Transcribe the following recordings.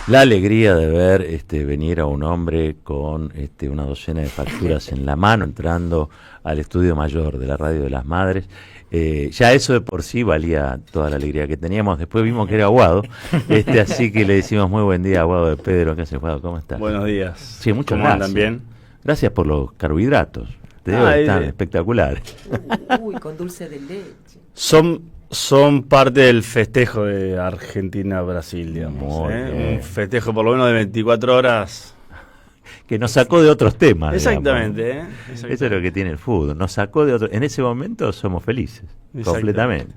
La alegría de ver venir a un hombre con una docena de facturas en la mano, entrando al estudio mayor de la Radio de las Madres. Ya eso de por sí valía toda la alegría que teníamos. Después vimos que era Aguado, así que le decimos muy buen día, Aguado de Pedro. ¿Qué hace, Aguado? ¿Cómo estás? Buenos días. Sí, muchas ¿Cómo gracias. andan? ¿Bien? Gracias por los carbohidratos. Te digo que están espectaculares. Uy, con dulce de leche. Son parte del festejo de Argentina-Brasil, digamos. Un festejo por lo menos de 24 horas. Que nos sacó de otros temas. Exactamente. Eso es lo que tiene el fútbol. Nos sacó de otros. En ese momento somos felices. Completamente.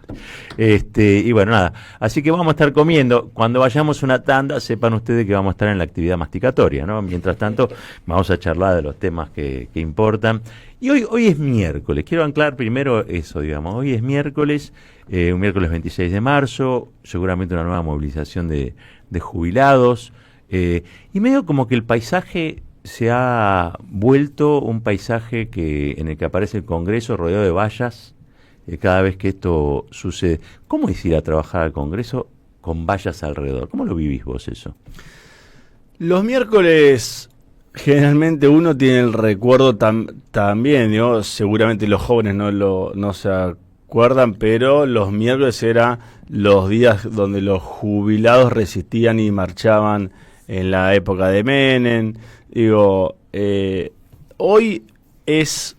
Y bueno, nada. Así que vamos a estar comiendo. Cuando vayamos una tanda, sepan ustedes que vamos a estar en la actividad masticatoria, ¿no? Mientras tanto, vamos a charlar de los temas que importan. Y hoy es miércoles. Quiero anclar primero eso, digamos. Hoy es miércoles, un miércoles 26 de marzo, seguramente una nueva movilización de jubilados. Y medio como que el paisaje se ha vuelto un paisaje en el que aparece el Congreso rodeado de vallas cada vez que esto sucede. ¿Cómo es ir a trabajar al Congreso con vallas alrededor? ¿Cómo lo vivís vos eso? Los miércoles generalmente uno tiene el recuerdo también, ¿no? Seguramente los jóvenes no se acuerdan, pero los miércoles eran los días donde los jubilados resistían y marchaban en la época de Menem. Hoy es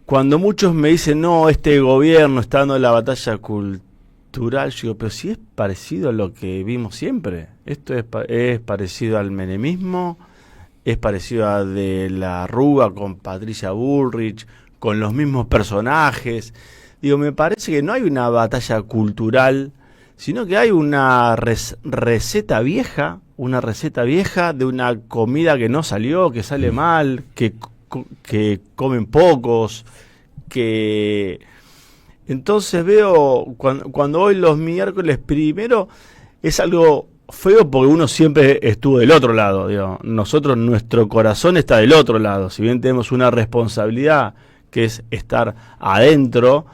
cuando muchos me dicen, no, este gobierno está dando la batalla cultural, yo digo, pero si es parecido a lo que vimos siempre. Esto es parecido al menemismo, es parecido a De la Rúa con Patricia Bullrich, con los mismos personajes. Me parece que no hay una batalla cultural, sino que hay una receta vieja de una comida que no salió, que sale mal, que comen pocos, que... Entonces veo, cuando hoy los miércoles primero, es algo feo porque uno siempre estuvo del otro lado, digamos. Nosotros, nuestro corazón está del otro lado, si bien tenemos una responsabilidad que es estar adentro.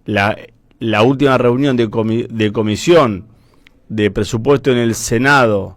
La última reunión de comisión de presupuesto en el Senado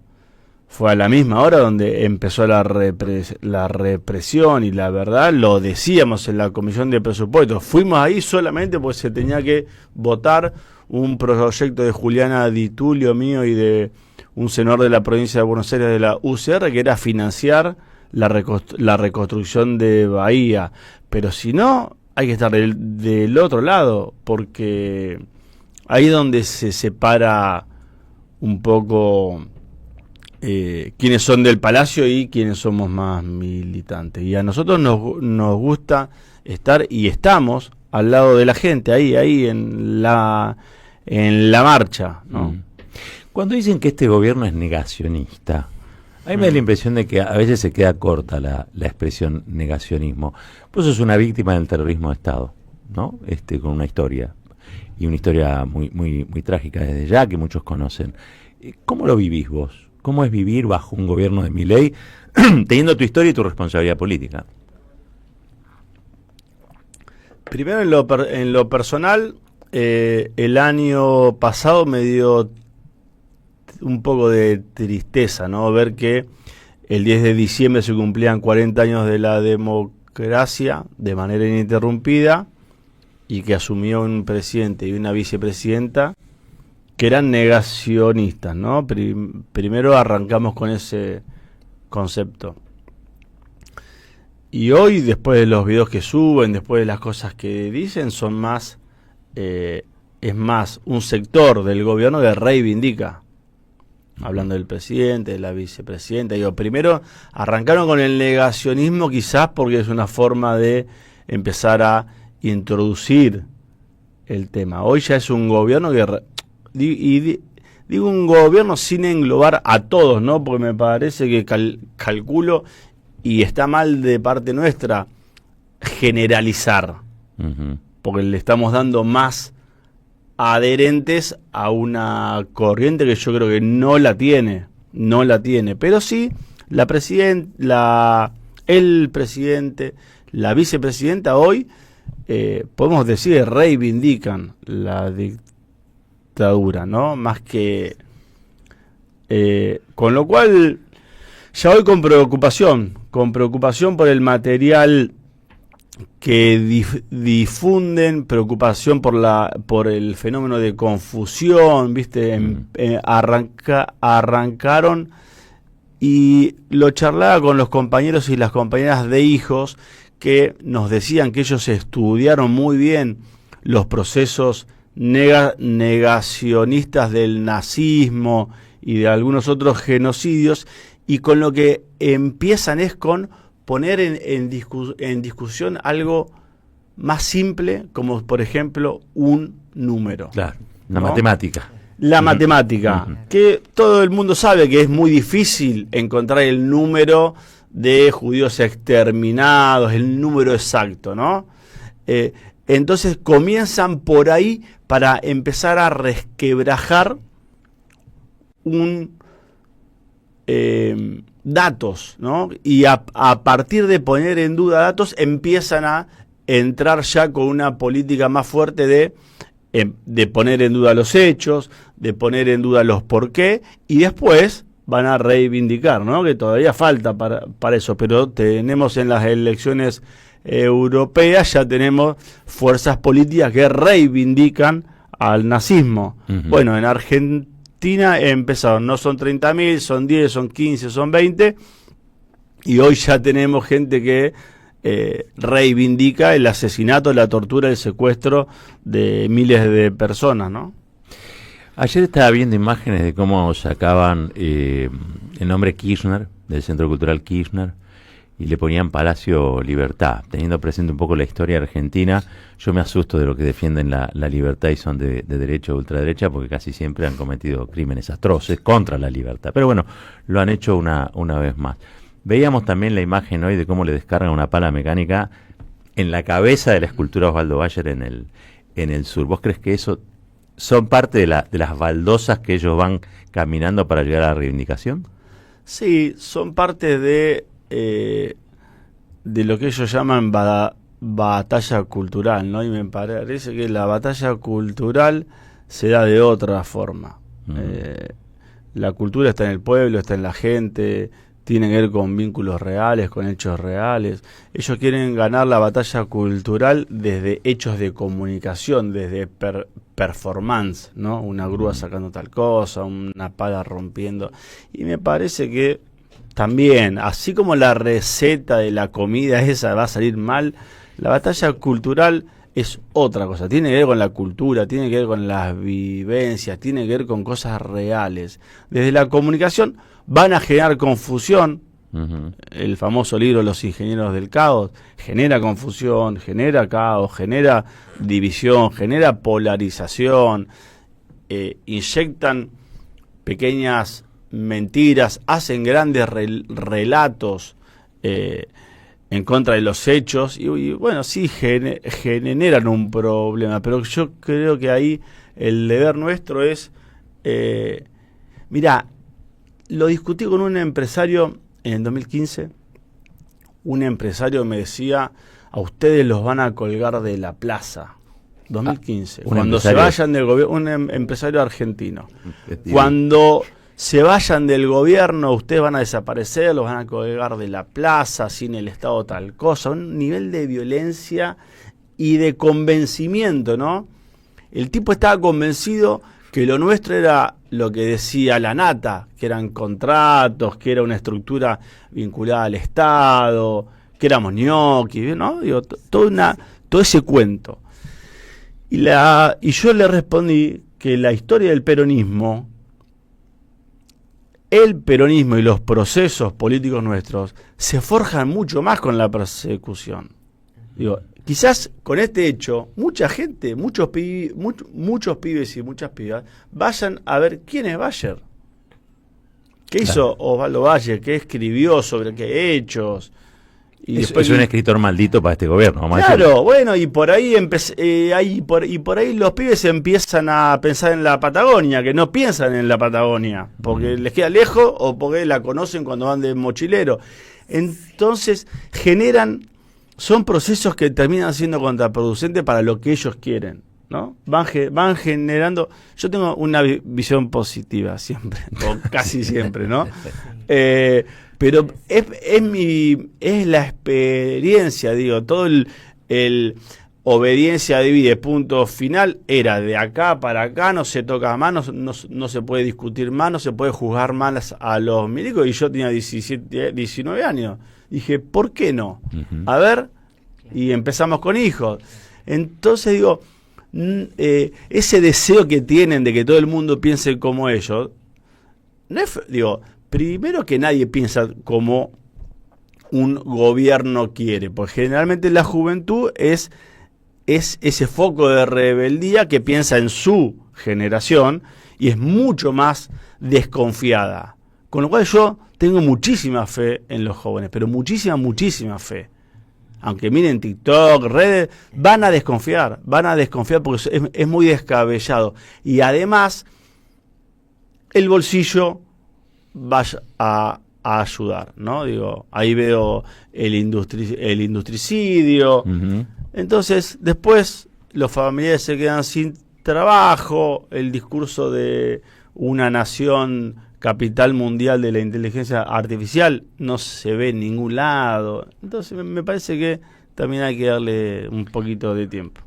fue a la misma hora donde empezó la represión, y la verdad lo decíamos en la comisión de presupuesto. Fuimos ahí solamente porque se tenía que votar un proyecto de Juliana Di Tulio, mío y de un senador de la provincia de Buenos Aires de la UCR, que era financiar la reconstrucción de Bahía. Pero si no, hay que estar del otro lado, porque ahí es donde se separa un poco quiénes son del Palacio y quiénes somos más militantes. Y a nosotros nos gusta estar, y estamos al lado de la gente, ahí en la marcha, ¿no? Cuando dicen que este gobierno es negacionista, a mí me da la impresión de que a veces se queda corta la expresión negacionismo. Pues sos una víctima del terrorismo de Estado, ¿no? Con una historia, y una historia muy, muy, muy trágica desde ya, que muchos conocen. ¿Cómo lo vivís vos? ¿Cómo es vivir bajo un gobierno de Milei, teniendo tu historia y tu responsabilidad política? Primero, en lo personal, el año pasado me dio un poco de tristeza, ¿no? Ver que el 10 de diciembre se cumplían 40 años de la democracia de manera ininterrumpida, y que asumió un presidente y una vicepresidenta que eran negacionistas, ¿no? Primero arrancamos con ese concepto. Y hoy, después de los videos que suben, después de las cosas que dicen, son más, es más un sector del gobierno que reivindica, hablando del presidente, de la vicepresidenta. Primero arrancaron con el negacionismo, quizás porque es una forma de empezar a introducir el tema. Hoy ya es un gobierno que... digo un gobierno sin englobar a todos, ¿no? Porque me parece que calculo, y está mal de parte nuestra, generalizar. Porque le estamos dando más adherentes a una corriente que yo creo que no la tiene, pero sí el presidente, la vicepresidenta hoy, podemos decir, reivindican la dictadura, ¿no? Más que Con lo cual, ya voy con preocupación por el material que difunden, preocupación por el fenómeno de confusión, ¿viste? Arrancaron, y lo charlaba con los compañeros y las compañeras de hijos que nos decían que ellos estudiaron muy bien los procesos negacionistas del nazismo y de algunos otros genocidios, y con lo que empiezan es con poner en discusión algo más simple, como por ejemplo un número. Claro, una ¿no? matemática. La matemática, que todo el mundo sabe que es muy difícil encontrar el número de judíos exterminados, el número exacto, ¿no? Entonces comienzan por ahí para empezar a resquebrajar datos, ¿no? Y a partir de poner en duda datos empiezan a entrar ya con una política más fuerte de poner en duda los hechos, de poner en duda los por qué, y después van a reivindicar, ¿no? Que todavía falta para eso, pero tenemos en las elecciones europeas, ya tenemos fuerzas políticas que reivindican al nazismo. Bueno, en Argentina empezaron, no son 30.000, son 10, son 15, son 20, y hoy ya tenemos gente que reivindica el asesinato, la tortura, el secuestro de miles de personas, ¿no? Ayer estaba viendo imágenes de cómo sacaban el nombre Kirchner, del Centro Cultural Kirchner, y le ponían Palacio Libertad. Teniendo presente un poco la historia argentina, yo me asusto de lo que defienden la libertad y son de derecha o ultraderecha, porque casi siempre han cometido crímenes atroces contra la libertad. Pero bueno, lo han hecho una vez más. Veíamos también la imagen hoy de cómo le descargan una pala mecánica en la cabeza de la escultura Osvaldo Bayer en el sur. ¿Vos crees que eso son parte de las baldosas que ellos van caminando para llegar a la reivindicación? Sí, son parte de lo que ellos llaman batalla cultural, ¿no? Y me parece que la batalla cultural se da de otra forma. La cultura está en el pueblo, está en la gente, tiene que ver con vínculos reales, con hechos reales. Ellos quieren ganar la batalla cultural desde hechos de comunicación, desde performance, ¿no? Una grúa sacando tal cosa, una pala rompiendo. Y me parece que también, así como la receta de la comida esa va a salir mal, la batalla cultural es otra cosa. Tiene que ver con la cultura, tiene que ver con las vivencias, tiene que ver con cosas reales. Desde la comunicación van a generar confusión. El famoso libro Los Ingenieros del Caos genera confusión, genera caos, genera división, genera polarización, inyectan pequeñas mentiras, hacen grandes relatos en contra de los hechos y bueno, sí generan un problema, pero yo creo que ahí el deber nuestro es, mira, lo discutí con un empresario en el 2015, un empresario me decía, a ustedes los van a colgar de la plaza. 2015, cuando se vayan del gobierno, un empresario argentino, cuando se vayan del gobierno, ustedes van a desaparecer, los van a colgar de la plaza, sin el Estado tal cosa, un nivel de violencia y de convencimiento, ¿no? El tipo estaba convencido que lo nuestro era lo que decía la nata, que eran contratos, que era una estructura vinculada al Estado, que éramos ñoquis, ¿no? Digo, todo ese cuento. Y yo le respondí que la historia del peronismo, el peronismo y los procesos políticos nuestros se forjan mucho más con la persecución. Digo, quizás con este hecho, mucha gente, muchos pibes y muchas pibas vayan a ver quién es Bayer. ¿Qué hizo Osvaldo Bayer? ¿Qué escribió? ¿Sobre qué hechos? Y es un escritor maldito para este gobierno, vamos a decirlo. Bueno, y por ahí por ahí los pibes empiezan a pensar en la Patagonia, que no piensan en la Patagonia, porque les queda lejos o porque la conocen cuando van de mochilero. Entonces son procesos que terminan siendo contraproducentes para lo que ellos quieren. ¿no? Van generando. Yo tengo una visión positiva siempre, o casi siempre, ¿no? Pero es la experiencia, digo, todo el obediencia divide, punto final, era de acá para acá, no se toca más, no se puede discutir más, no se puede juzgar más a los milicos, y yo tenía 19 años. Dije, ¿por qué no? Uh-huh. A ver, y empezamos con hijos. Entonces digo, ese deseo que tienen de que todo el mundo piense como ellos, no es, digo, primero que nadie piensa como un gobierno quiere, porque generalmente la juventud es ese foco de rebeldía que piensa en su generación y es mucho más desconfiada. Con lo cual yo tengo muchísima fe en los jóvenes, pero muchísima fe. Aunque miren TikTok, redes, van a desconfiar porque es muy descabellado. Y además, el bolsillo va a ayudar, ¿no? Digo, ahí veo el industricidio. Uh-huh. Entonces, después los familiares se quedan sin trabajo, el discurso de una nación capital mundial de la inteligencia artificial no se ve en ningún lado. Entonces, me parece que también hay que darle un poquito de tiempo.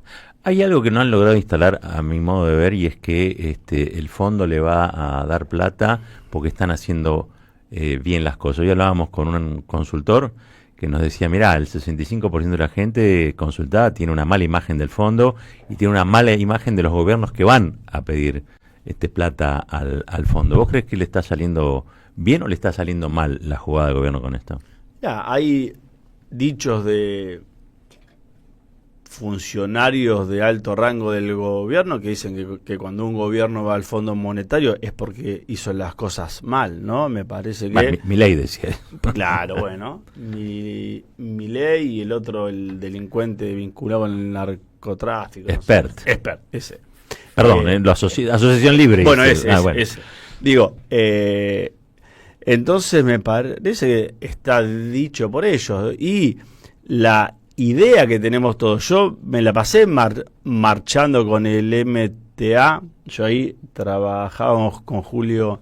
Hay algo que no han logrado instalar a mi modo de ver, y es que el fondo le va a dar plata porque están haciendo bien las cosas. Hoy hablábamos con un consultor que nos decía, mirá, el 65% de la gente consultada tiene una mala imagen del fondo y tiene una mala imagen de los gobiernos que van a pedir plata al fondo. ¿Vos crees que le está saliendo bien o le está saliendo mal la jugada del gobierno con esto? Ya, hay dichos de funcionarios de alto rango del gobierno que dicen que cuando un gobierno va al Fondo Monetario es porque hizo las cosas mal, ¿no? Me parece que... Milei decía. Claro, bueno. Milei y el otro, el delincuente vinculado con el narcotráfico. Expert, ese. Perdón, Asociación Libre. Bueno, ese. Bueno. Ese. Digo, entonces me parece que está dicho por ellos. Y la idea que tenemos todos, yo me la pasé marchando con el MTA, yo ahí trabajábamos con Julio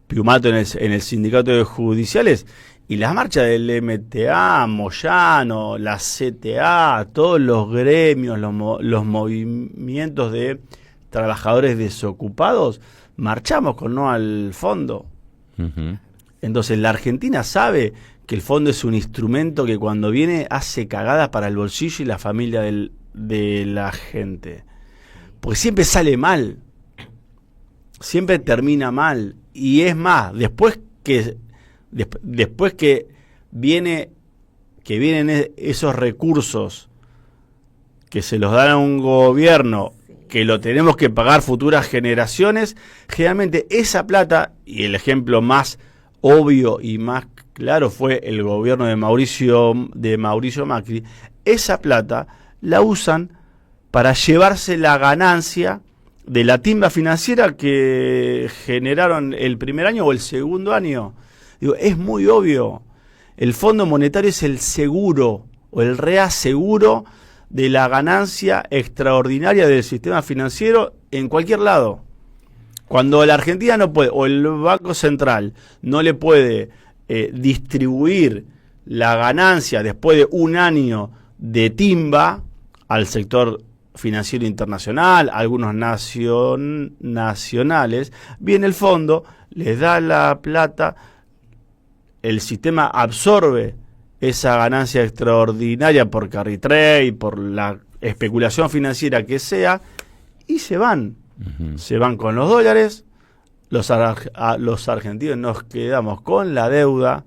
Piumato en el sindicato de judiciales, y las marchas del MTA, Moyano, la CTA, todos los gremios, los movimientos de trabajadores desocupados, marchamos con no al fondo. Uh-huh. Entonces la Argentina sabe que el fondo es un instrumento que cuando viene hace cagadas para el bolsillo y la familia de la gente. Porque siempre sale mal, siempre termina mal. Y es más, después que vienen esos recursos que se los dan a un gobierno, que lo tenemos que pagar futuras generaciones, generalmente esa plata, y el ejemplo más obvio y más claro fue el gobierno de Mauricio Macri, esa plata la usan para llevarse la ganancia de la timba financiera que generaron el primer año o el segundo año. Digo, es muy obvio. El Fondo Monetario es el seguro o el reaseguro de la ganancia extraordinaria del sistema financiero en cualquier lado. Cuando la Argentina no puede, o el Banco Central no le puede distribuir la ganancia después de un año de timba al sector financiero internacional, algunos nacionales, viene el fondo, les da la plata, el sistema absorbe esa ganancia extraordinaria por carry trade, por la especulación financiera que sea, y se van. Uh-huh. Se van con los dólares, los argentinos nos quedamos con la deuda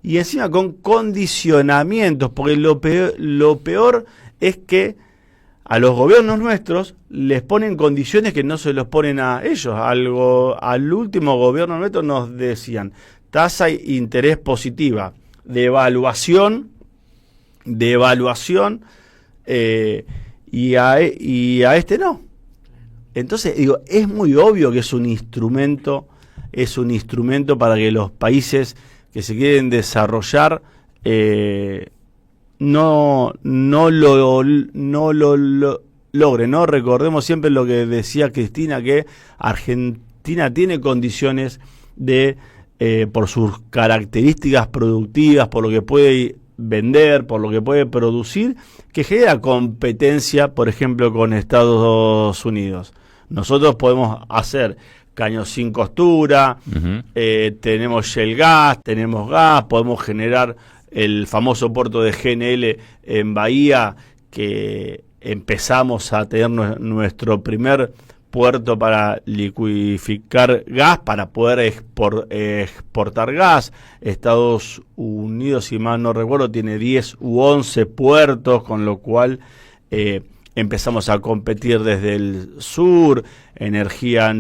y encima con condicionamientos, porque lo peor es que a los gobiernos nuestros les ponen condiciones que no se los ponen a ellos. Al último gobierno nuestro nos decían tasa de interés positiva, devaluación, y a este no. Entonces, digo, es muy obvio que es un instrumento para que los países que se quieren desarrollar no lo logre, ¿no? Recordemos siempre lo que decía Cristina, que Argentina tiene condiciones de, por sus características productivas, por lo que puede vender, por lo que puede producir, que genera competencia, por ejemplo, con Estados Unidos. Nosotros podemos hacer caños sin costura, tenemos shale gas, tenemos gas, podemos generar el famoso puerto de GNL en Bahía, que empezamos a tener nuestro primer puerto para liquidificar gas, para poder exportar gas. Estados Unidos, si mal no recuerdo, tiene 10 u 11 puertos, con lo cual empezamos a competir desde el sur, energía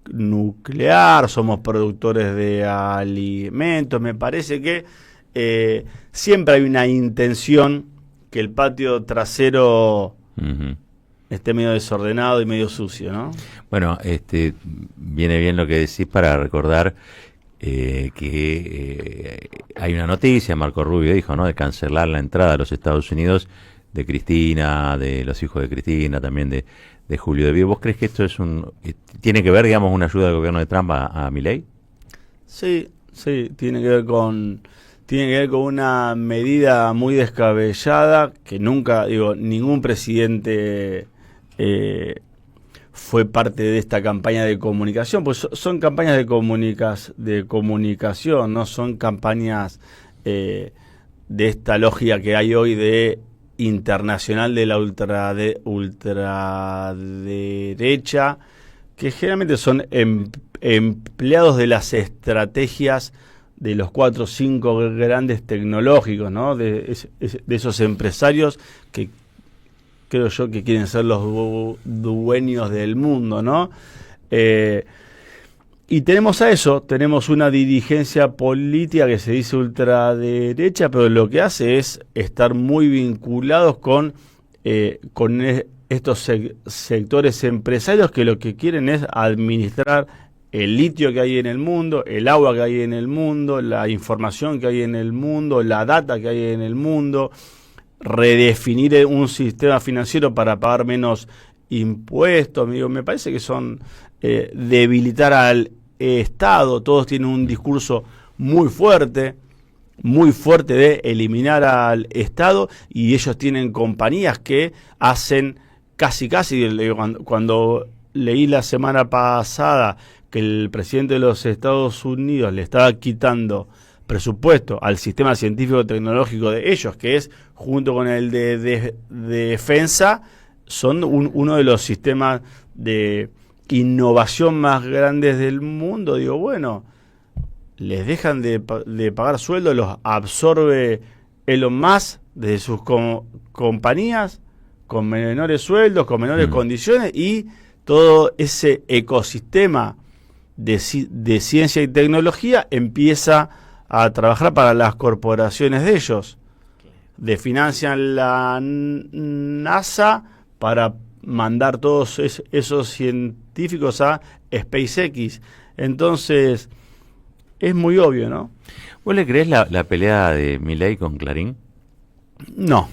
nuclear, somos productores de alimentos. Me parece que siempre hay una intención que el patio trasero esté medio desordenado y medio sucio, ¿no? Bueno, viene bien lo que decís para recordar que hay una noticia, Marco Rubio dijo, ¿no?, de cancelar la entrada a los Estados Unidos de Cristina, de los hijos de Cristina, también de Julio de Vido. ¿Vos crees que esto es tiene que ver, digamos, una ayuda del gobierno de Trump a Milei? Sí, tiene que ver con una medida muy descabellada que nunca, ningún presidente fue parte de esta campaña de comunicación, pues son campañas de comunicación, no son campañas de esta lógica que hay hoy de internacional de la ultraderecha, que generalmente son empleados de las estrategias de los 4 o 5 grandes tecnológicos, ¿no? De esos empresarios que creo yo que quieren ser los dueños del mundo, ¿no? Y tenemos una dirigencia política que se dice ultraderecha, pero lo que hace es estar muy vinculados con estos sectores empresarios que lo que quieren es administrar el litio que hay en el mundo, el agua que hay en el mundo, la información que hay en el mundo, la data que hay en el mundo, redefinir un sistema financiero para pagar menos impuestos. Me parece que son debilitar al Estado. Todos tienen un discurso muy fuerte de eliminar al Estado, y ellos tienen compañías que hacen casi cuando leí la semana pasada que el presidente de los Estados Unidos le estaba quitando presupuesto al sistema científico-tecnológico de ellos, que es, junto con el de defensa, son uno de los sistemas de innovación más grandes del mundo. Digo, bueno, les dejan de pagar sueldo, los absorbe Elon Musk desde sus compañías, con menores sueldos, con menores condiciones, y todo ese ecosistema de ciencia y tecnología empieza a trabajar para las corporaciones de ellos. Financian la NASA para mandar todos esos científicos a SpaceX. Entonces, es muy obvio, ¿no? ¿Vos le creés la pelea de Milei con Clarín? No.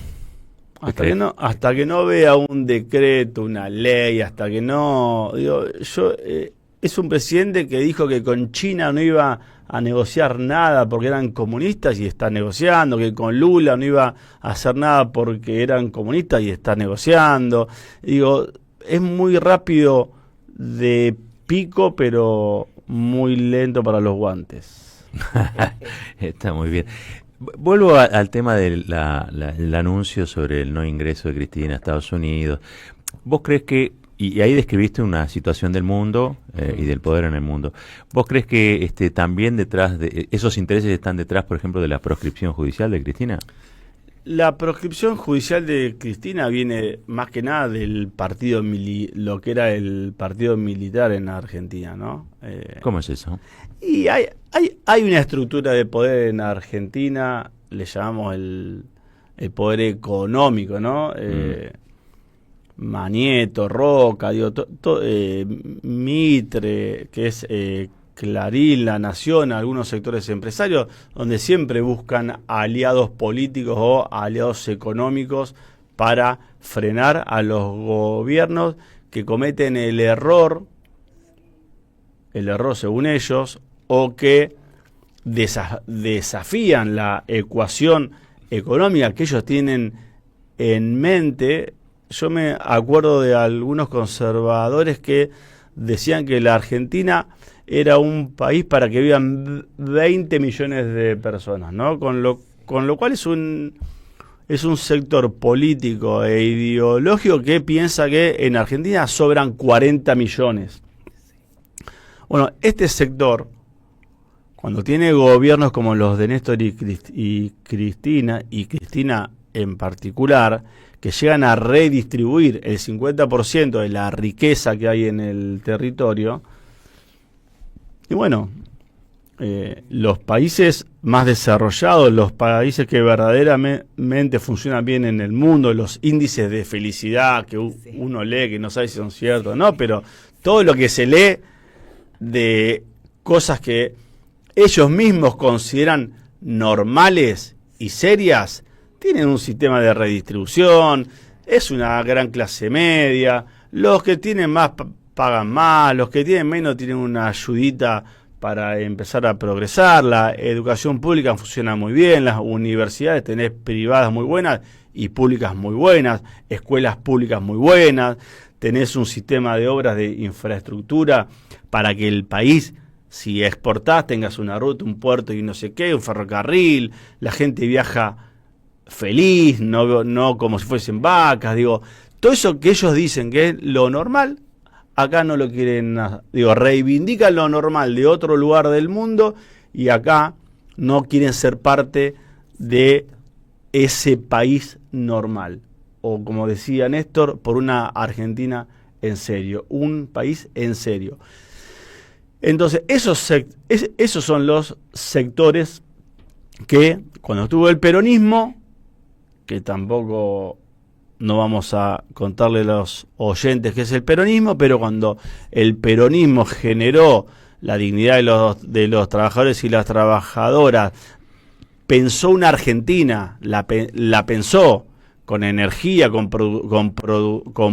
Hasta que no vea un decreto, una ley, hasta que no... es un presidente que dijo que con China no iba a negociar nada porque eran comunistas y está negociando, que con Lula no iba a hacer nada porque eran comunistas y está negociando. Es muy rápido de pico, pero muy lento para los guantes. Está muy bien. Vuelvo al tema del anuncio sobre el no ingreso de Cristina a Estados Unidos. ¿Vos crees que, y ahí describiste una situación del mundo y del poder en el mundo, ¿vos crees que también detrás de esos intereses están detrás, por ejemplo, de la proscripción judicial de Cristina? La proscripción judicial de Cristina viene más que nada del partido lo que era el partido militar en Argentina, ¿no? ¿Cómo es eso? Y hay una estructura de poder en Argentina, le llamamos el poder económico, ¿no? Manieto, Roca, Mitre, que es Clarín, La Nación, algunos sectores empresarios, donde siempre buscan aliados políticos o aliados económicos para frenar a los gobiernos que cometen el error según ellos, o que desafían la ecuación económica que ellos tienen en mente. Yo me acuerdo de algunos conservadores que decían que la Argentina era un país para que vivan 20 millones de personas, ¿no? Con lo cual es un sector político e ideológico que piensa que en Argentina sobran 40 millones. Bueno, este sector, cuando tiene gobiernos como los de Néstor y Cristina en particular, que llegan a redistribuir el 50% de la riqueza que hay en el territorio, y bueno, los países más desarrollados, los países que verdaderamente funcionan bien en el mundo, los índices de felicidad que uno lee, que no sabe si son ciertos o no, pero todo lo que se lee de cosas que ellos mismos consideran normales y serias, tienen un sistema de redistribución, es una gran clase media, los que tienen más pagan más, los que tienen menos tienen una ayudita para empezar a progresar, la educación pública funciona muy bien, las universidades tenés privadas muy buenas y públicas muy buenas, escuelas públicas muy buenas, tenés un sistema de obras de infraestructura para que el país, si exportás, tengas una ruta, un puerto y no sé qué, un ferrocarril, la gente viaja feliz, no como si fuesen vacas, digo, todo eso que ellos dicen que es lo normal, acá no lo quieren, reivindican lo normal de otro lugar del mundo y acá no quieren ser parte de ese país normal. O como decía Néstor, por una Argentina en serio, un país en serio. Entonces, esos son los sectores que cuando estuvo el peronismo, que tampoco no vamos a contarle a los oyentes qué es el peronismo, pero cuando el peronismo generó la dignidad de los trabajadores y las trabajadoras, pensó una Argentina, la pensó con energía, con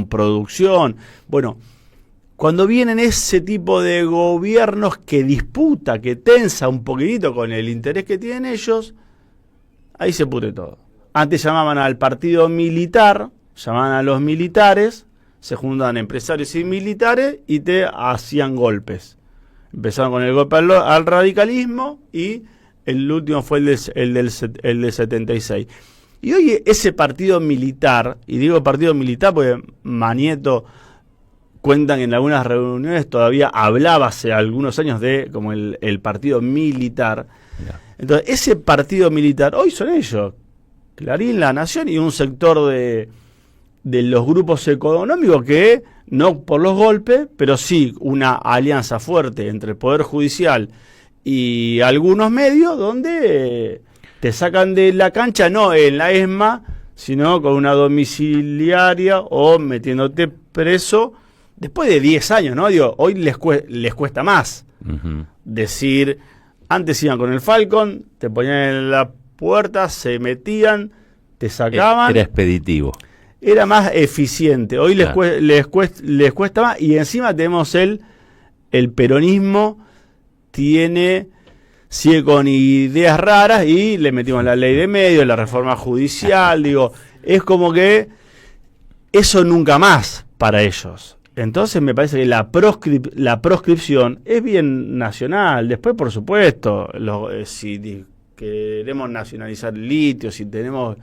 producción. Bueno, cuando vienen ese tipo de gobiernos que disputa, que tensa un poquitito con el interés que tienen ellos, ahí se pudre todo. Antes llamaban al partido militar, llamaban a los militares, se juntaban empresarios y militares y te hacían golpes. Empezaron con el golpe al radicalismo y el último fue el del 76. Y hoy ese partido militar, y digo partido militar porque Manieto cuentan que en algunas reuniones todavía hablaba hace algunos años de como el partido militar. Entonces ese partido militar, hoy son ellos, Clarín, La Nación y un sector de los grupos económicos que, no por los golpes, pero sí una alianza fuerte entre el Poder Judicial y algunos medios donde te sacan de la cancha, no en la ESMA, sino con una domiciliaria o metiéndote preso después de 10 años, ¿no? Digo, hoy les cuesta más decir, antes iban con el Falcon, te ponían en la puerta, se metían, te sacaban. Era expeditivo. Era más eficiente. Hoy les cuesta más y encima tenemos el peronismo sigue con ideas raras y le metimos la ley de medios, la reforma judicial, digo, es como que eso nunca más para ellos. Entonces me parece que la proscripción es bien nacional. Después, por supuesto, si queremos nacionalizar el litio, si tenemos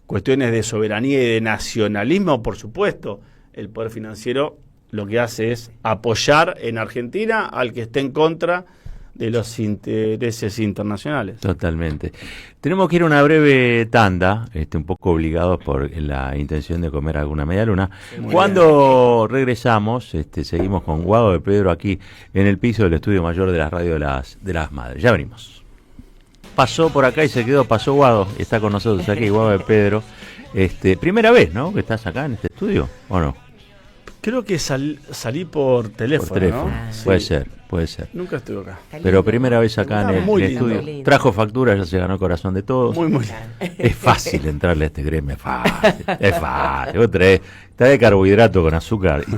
cuestiones de soberanía y de nacionalismo, por supuesto, el poder financiero lo que hace es apoyar en Argentina al que esté en contra de los intereses internacionales. Totalmente. Tenemos que ir a una breve tanda, un poco obligados por la intención de comer alguna media luna. Cuando regresamos, seguimos con Guado de Pedro aquí en el piso del estudio mayor de la radio de las Madres. Ya venimos. Pasó por acá y se quedó, pasó Guado, está con nosotros aquí, Guado de Pedro. Primera vez, ¿no?, que estás acá en este estudio, ¿o no? Creo que salí por teléfono, Por teléfono. ¿no? Puede Sí. ser, puede ser. Nunca estuve acá. Está Pero lindo. primera vez acá Está en el muy estudio. lindo. Lindo. Trajo factura, ya se ganó el corazón de todos. Muy, muy. Es fácil entrarle a este gremio, es fácil. Es fácil. Vos traes carbohidrato con azúcar y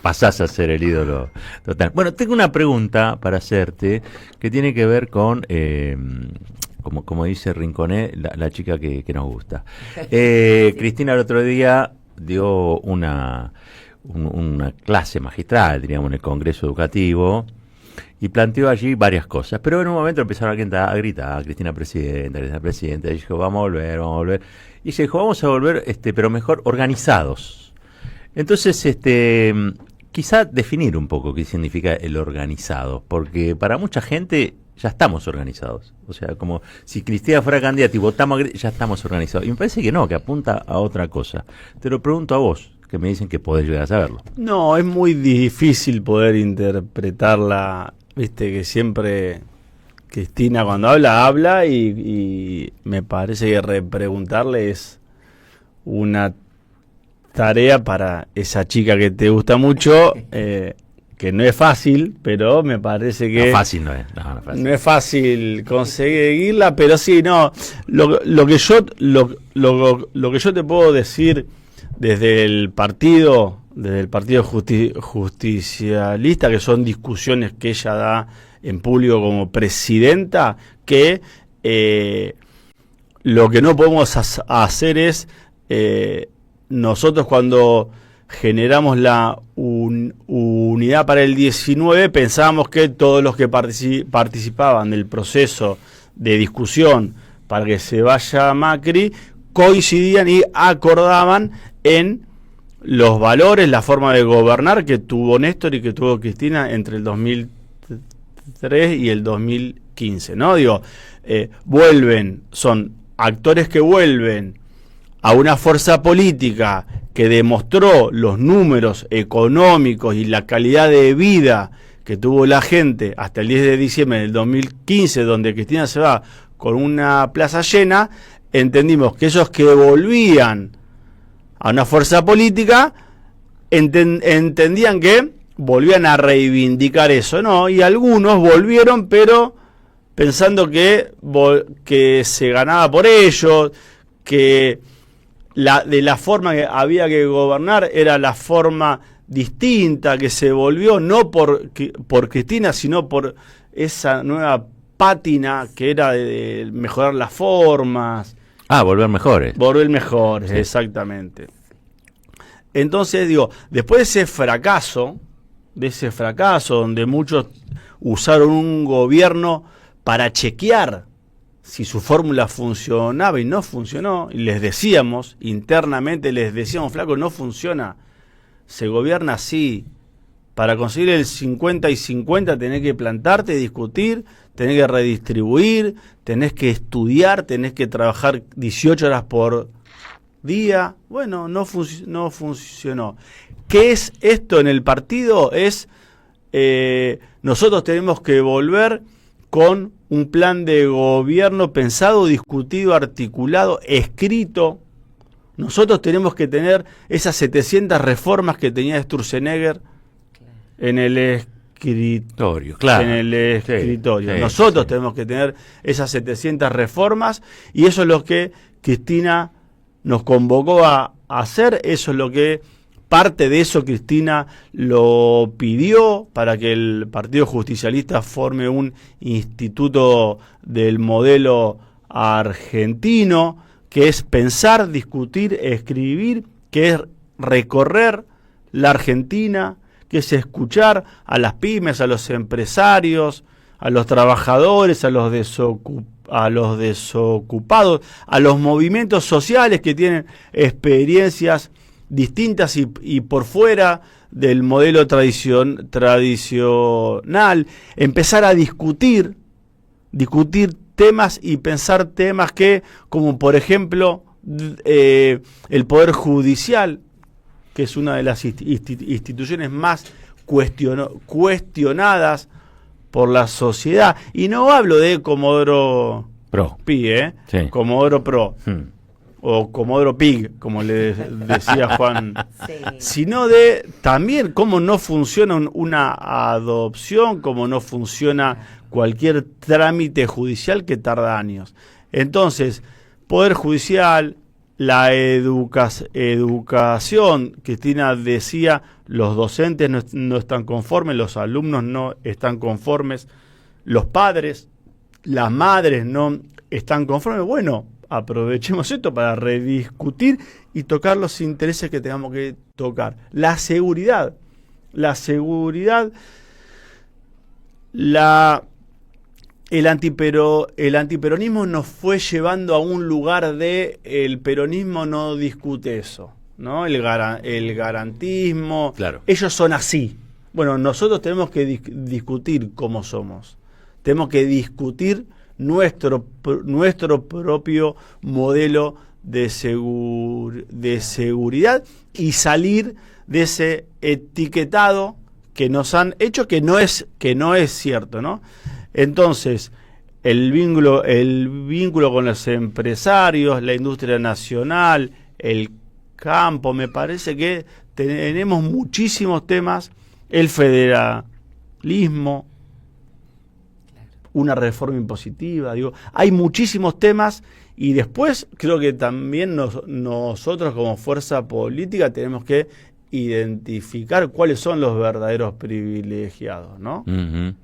pasás a ser el ídolo total. Bueno, tengo una pregunta para hacerte que tiene que ver con, como dice Rinconé, la chica que nos gusta. Cristina el otro día dio una clase magistral, diríamos, en el Congreso Educativo y planteó allí varias cosas, pero en un momento empezaron a gritar, Cristina Presidenta, y dijo, vamos a volver, y se dijo, vamos a volver, pero mejor organizados. Entonces, quizá definir un poco qué significa el organizado, porque para mucha gente ya estamos organizados, o sea, como si Cristina fuera candidata y votamos, ya estamos organizados, y me parece que no, que apunta a otra cosa. Te lo pregunto a vos, que me dicen que podés llegar a saberlo. No, es muy difícil poder interpretarla, viste que siempre Cristina cuando habla y me parece que repreguntarle es una tarea para esa chica que te gusta mucho, que no es fácil, pero me parece que... No, fácil no es. No es fácil. No es fácil conseguirla, pero sí, no. Lo que yo te puedo decir desde el partido justicialista, que son discusiones que ella da en público como presidenta, que lo que no podemos hacer es nosotros cuando generamos la unidad para el 19, pensábamos que todos los que participaban del proceso de discusión para que se vaya Macri coincidían y acordaban en los valores, la forma de gobernar que tuvo Néstor y que tuvo Cristina entre el 2003 y el 2015, ¿no? Digo, son actores que vuelven a una fuerza política que demostró los números económicos y la calidad de vida que tuvo la gente hasta el 10 de diciembre del 2015, donde Cristina se va con una plaza llena, entendimos que esos que volvían a una fuerza política entendían que volvían a reivindicar eso, ¿no? Y algunos volvieron, pero pensando que se ganaba por ellos, que de la forma que había que gobernar era la forma distinta, que se volvió no por Cristina, sino por esa nueva pátina que era de mejorar las formas. Volver mejores. Volver mejores, Sí. Exactamente. Entonces, digo, después de ese fracaso donde muchos usaron un gobierno para chequear si su fórmula funcionaba y no funcionó, y les decíamos, internamente flaco, no funciona, se gobierna así, para conseguir el 50 y 50 tenés que plantarte, discutir, tenés que redistribuir, tenés que estudiar, tenés que trabajar 18 horas por día. Bueno, no funcionó. ¿Qué es esto en el partido? Nosotros tenemos que volver con un plan de gobierno pensado, discutido, articulado, escrito. Nosotros tenemos que tener esas 700 reformas que tenía Sturzenegger en el escritorio. Claro. En el escritorio. Sí, Nosotros sí. tenemos que tener esas 700 reformas y eso es lo que Cristina nos convocó a hacer, eso es lo que parte de eso Cristina lo pidió para que el Partido Justicialista forme un instituto del modelo argentino, que es pensar, discutir, escribir, que es recorrer la Argentina, que es escuchar a las pymes, a los empresarios, a los trabajadores, a los desocupados, a los movimientos sociales que tienen experiencias distintas y por fuera del modelo tradicional, empezar a discutir temas y pensar temas que, como por ejemplo, el Poder Judicial, que es una de las instituciones más cuestionadas por la sociedad. Y no hablo de Comodoro Pro. Pi, Sí. Comodoro Pro. o Comodoro Pig, como le decía Juan, Sí. sino de también cómo no funciona una adopción, cómo no funciona cualquier trámite judicial que tarda años. Entonces, Poder Judicial, la educación, Cristina decía, los docentes no están conformes, los alumnos no están conformes, los padres, las madres no están conformes. Bueno, aprovechemos esto para rediscutir y tocar los intereses que tengamos que tocar. La seguridad, el antiperonismo nos fue llevando a un lugar de el peronismo no discute eso, ¿no? El garantismo, Claro. ellos son así. Bueno, nosotros tenemos que discutir cómo somos. Tenemos que discutir nuestro propio modelo de seguridad y salir de ese etiquetado que nos han hecho que no es cierto, ¿no? Entonces, el vínculo con los empresarios, la industria nacional, el campo, me parece que tenemos muchísimos temas, el federalismo, una reforma impositiva, digo, hay muchísimos temas y después creo que también nosotros como fuerza política tenemos que identificar cuáles son los verdaderos privilegiados, ¿no? Uh-huh.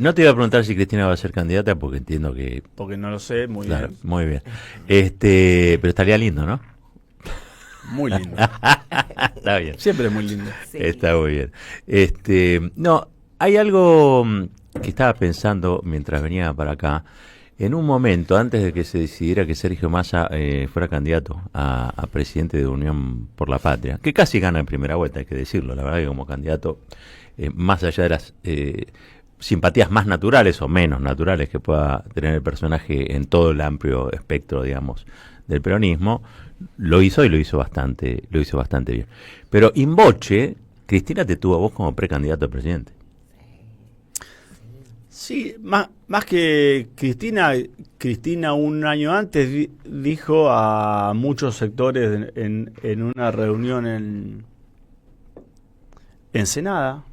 No te iba a preguntar si Cristina va a ser candidata porque entiendo que... Porque no lo sé, muy Claro, bien. muy bien. Pero estaría lindo, ¿no? Muy lindo. Está bien. Siempre es muy lindo. Sí. Está muy bien. No, hay algo que estaba pensando mientras venía para acá. En un momento, antes de que se decidiera que Sergio Massa fuera candidato a presidente de Unión por la Patria, que casi gana en primera vuelta, hay que decirlo, la verdad que como candidato, más allá de las simpatías más naturales o menos naturales que pueda tener el personaje en todo el amplio espectro, digamos, del peronismo, lo hizo y lo hizo bastante bien. Pero in voce, Cristina te tuvo a vos como precandidato a presidente. Sí, más que Cristina un año antes dijo a muchos sectores en una reunión en Ensenada,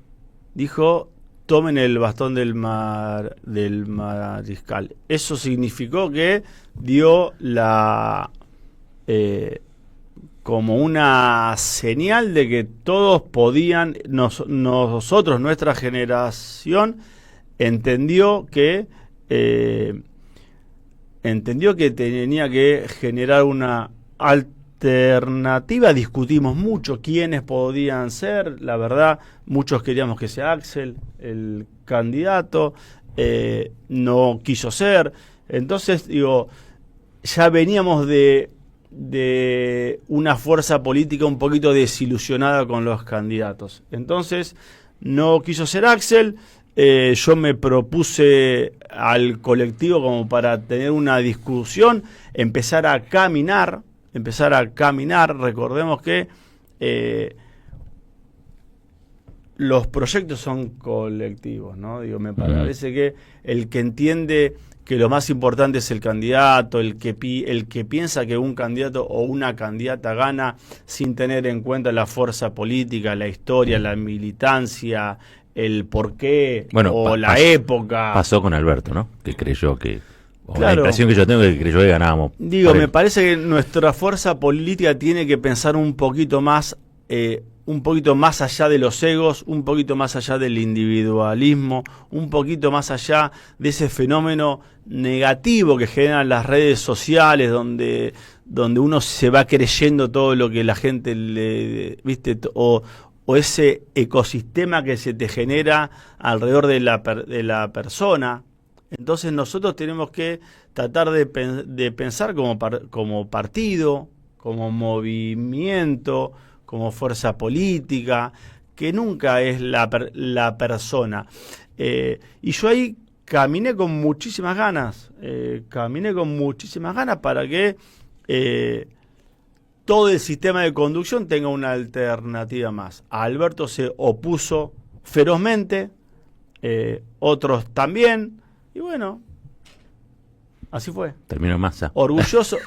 dijo, tomen el bastón del mariscal. Eso significó que dio como una señal de que todos podían, nosotros, nuestra generación, entendió que tenía que generar una alternativa. Discutimos mucho quiénes podían ser, la verdad, muchos queríamos que sea Axel el candidato, no quiso ser. Entonces, digo, ya veníamos de una fuerza política un poquito desilusionada con los candidatos. Entonces, no quiso ser Axel. Yo me propuse al colectivo como para tener una discusión, empezar a caminar. Recordemos que los proyectos son colectivos, ¿no? Digo, me parece que el que entiende que lo más importante es el candidato, el que piensa que un candidato o una candidata gana sin tener en cuenta la fuerza política, la historia, la militancia, el porqué, o la época. Pasó con Alberto, ¿no? Que creyó que... Claro. La impresión que yo tengo es que creyó que ganábamos. Digo, me parece que nuestra fuerza política tiene que pensar un poquito más allá de los egos, un poquito más allá del individualismo, un poquito más allá de ese fenómeno negativo que generan las redes sociales, donde uno se va creyendo todo lo que la gente le, ¿viste? O ese ecosistema que se te genera alrededor de la persona. Entonces nosotros tenemos que tratar de pensar como partido, como movimiento, como fuerza política, que nunca es la persona. Y yo ahí caminé con muchísimas ganas para que todo el sistema de conducción tenga una alternativa más. A Alberto se opuso ferozmente, otros también, y bueno, Así fue. Terminó en Massa. Orgulloso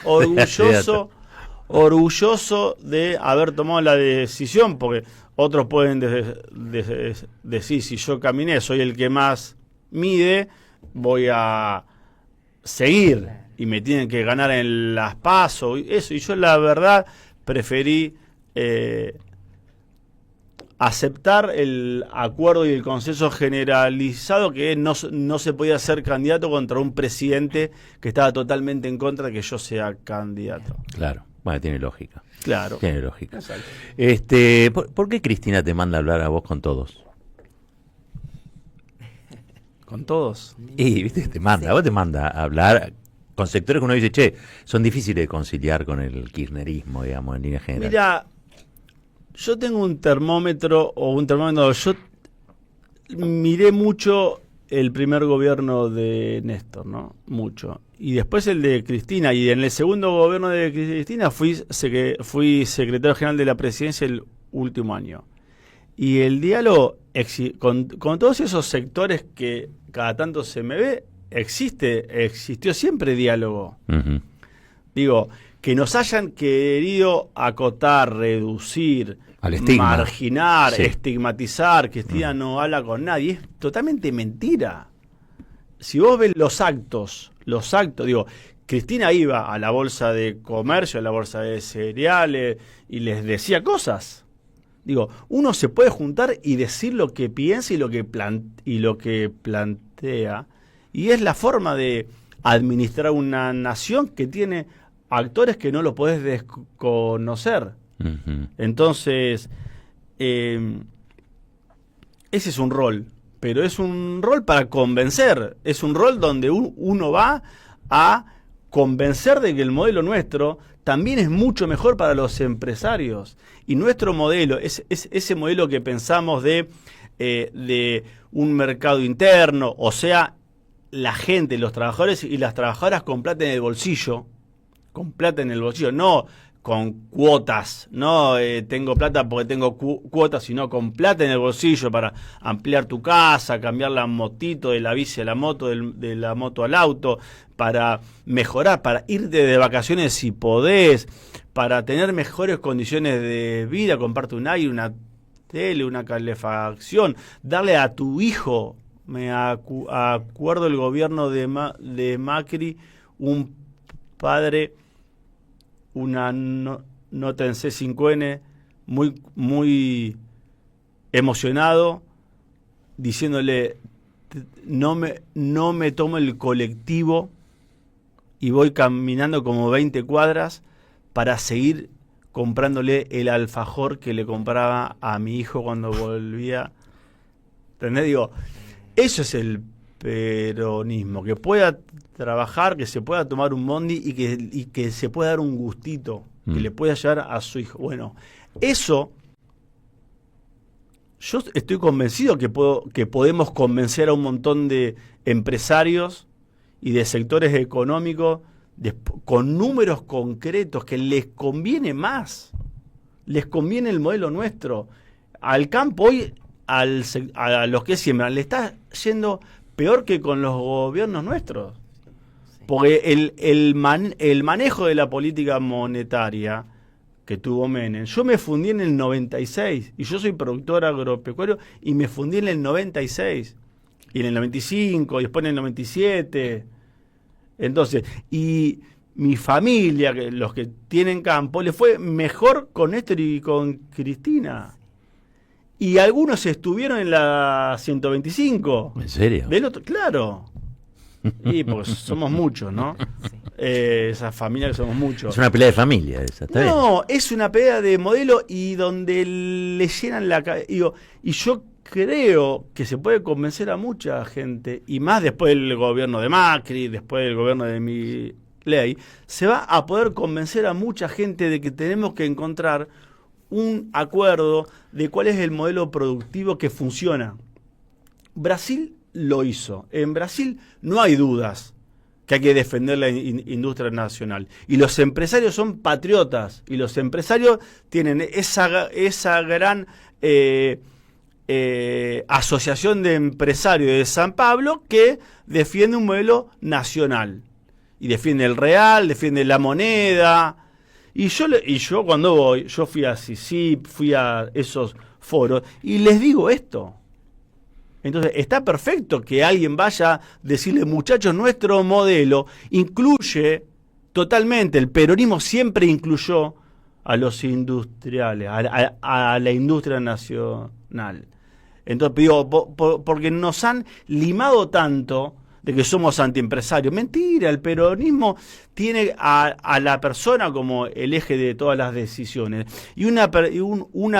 de haber tomado la decisión, porque otros pueden decir, si yo caminé, soy el que más mide, voy a seguir y me tienen que ganar en las PASO, eso. Y yo la verdad preferí aceptar el acuerdo y el consenso generalizado que no se podía ser candidato contra un presidente que estaba totalmente en contra de que yo sea candidato. Claro. Bueno, tiene lógica. Claro. Tiene lógica. Exacto. ¿Por qué Cristina te manda a hablar a vos con todos? ¿Con todos? Y, viste, a vos te manda a hablar con sectores que uno dice, che, son difíciles de conciliar con el kirchnerismo, digamos, en línea general. Mira, yo tengo un termómetro, yo miré mucho el primer gobierno de Néstor, ¿no? Mucho. Y después el de Cristina, y en el segundo gobierno de Cristina fui secretario general de la presidencia el último año. Y el diálogo con todos esos sectores que cada tanto se me ve, existió siempre diálogo. Uh-huh. Digo, que nos hayan querido acotar, reducir, marginar, sí, estigmatizar, que Cristina no habla con nadie, es totalmente mentira. Si vos ves los actos, digo, Cristina iba a la bolsa de comercio, a la bolsa de cereales, y les decía cosas. Digo, uno se puede juntar y decir lo que piensa y lo que plantea, y es la forma de administrar una nación que tiene actores que no lo podés desconocer. Uh-huh. Entonces, ese es un rol, pero es un rol para convencer, es un rol donde uno va a convencer de que el modelo nuestro también es mucho mejor para los empresarios. Y nuestro modelo, es ese modelo que pensamos de un mercado interno, o sea, la gente, los trabajadores y las trabajadoras con plata en el bolsillo, no con cuotas, no tengo plata porque tengo cuotas, sino con plata en el bolsillo para ampliar tu casa, cambiar la motito, de la bici a la moto, de la moto al auto, para mejorar, para irte de vacaciones si podés, para tener mejores condiciones de vida, comprarte un aire, una tele, una calefacción, darle a tu hijo, me acuerdo el gobierno de Macri, un padre, una nota en C5N, muy emocionado, diciéndole, no me tomo el colectivo y voy caminando como 20 cuadras para seguir comprándole el alfajor que le compraba a mi hijo cuando volvía. ¿Entendés? Digo, eso es el peronismo, que pueda trabajar, que se pueda tomar un bondi y que se pueda dar un gustito, que le pueda llevar a su hijo. Bueno, eso yo estoy convencido que podemos convencer a un montón de empresarios y de sectores económicos con números concretos que les conviene más, les conviene el modelo nuestro. Al campo hoy, a los que siembran, le está yendo peor que con los gobiernos nuestros. Porque el manejo de la política monetaria que tuvo Menem, yo me fundí en el 96, y yo soy productor agropecuario, y me fundí en el 96, y en el 95, y después en el 97. Entonces, y mi familia, los que tienen campo, le fue mejor con Néstor y con Cristina. Y algunos estuvieron en la 125. ¿En serio? Del otro, claro. Y pues somos muchos, ¿no? Sí. Esa familia que somos muchos. Es una pelea de familia esa, ¿está bien? No, es una pelea de modelo y donde le llenan la cabeza. Y yo creo que se puede convencer a mucha gente, y más después del gobierno de Macri, después del gobierno de Milei, se va a poder convencer a mucha gente de que tenemos que encontrar un acuerdo de cuál es el modelo productivo que funciona. Brasil lo hizo. En Brasil no hay dudas que hay que defender la industria nacional. Y los empresarios son patriotas. Y los empresarios tienen esa gran asociación de empresarios de San Pablo que defiende un modelo nacional. y defiende el real, defiende la moneda. Y yo cuando voy, yo fui a CICIP, fui a esos foros, y les digo esto. Entonces, está perfecto que alguien vaya a decirle, muchachos, nuestro modelo incluye totalmente, el peronismo siempre incluyó a los industriales, a la industria nacional. Entonces, digo, porque nos han limado tanto de que somos antiempresarios. Mentira, el peronismo tiene a la persona como el eje de todas las decisiones. Y una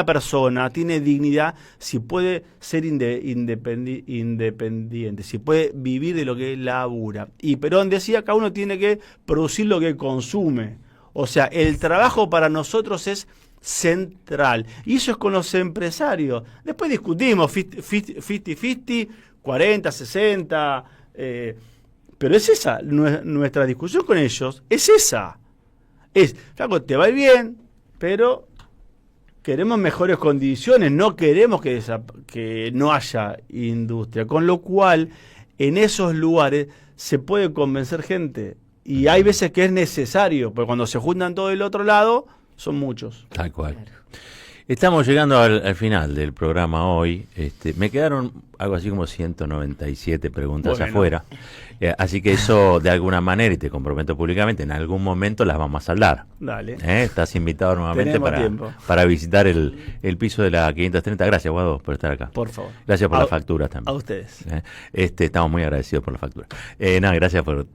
persona tiene dignidad si puede ser independiente, si puede vivir de lo que labura. Y Perón decía, cada uno tiene que producir lo que consume. O sea, el trabajo para nosotros es central. Y eso es con los empresarios. Después discutimos 50-50, 40, 60... pero es esa, nuestra discusión con ellos es esa. Es, flaco, te va bien, pero queremos mejores condiciones, no queremos que no haya industria. Con lo cual, en esos lugares se puede convencer gente. Y hay veces que es necesario, porque cuando se juntan todo del otro lado, son muchos. Tal cual. Claro. Estamos llegando al final del programa hoy. Me quedaron algo así como 197 preguntas afuera. Así que eso, de alguna manera, y te comprometo públicamente, en algún momento las vamos a saldar. Dale. Estás invitado nuevamente para visitar el piso de la 530. Gracias, Guado, por estar acá. Por favor. Gracias por las facturas también. A ustedes. Estamos muy agradecidos por las facturas. Gracias por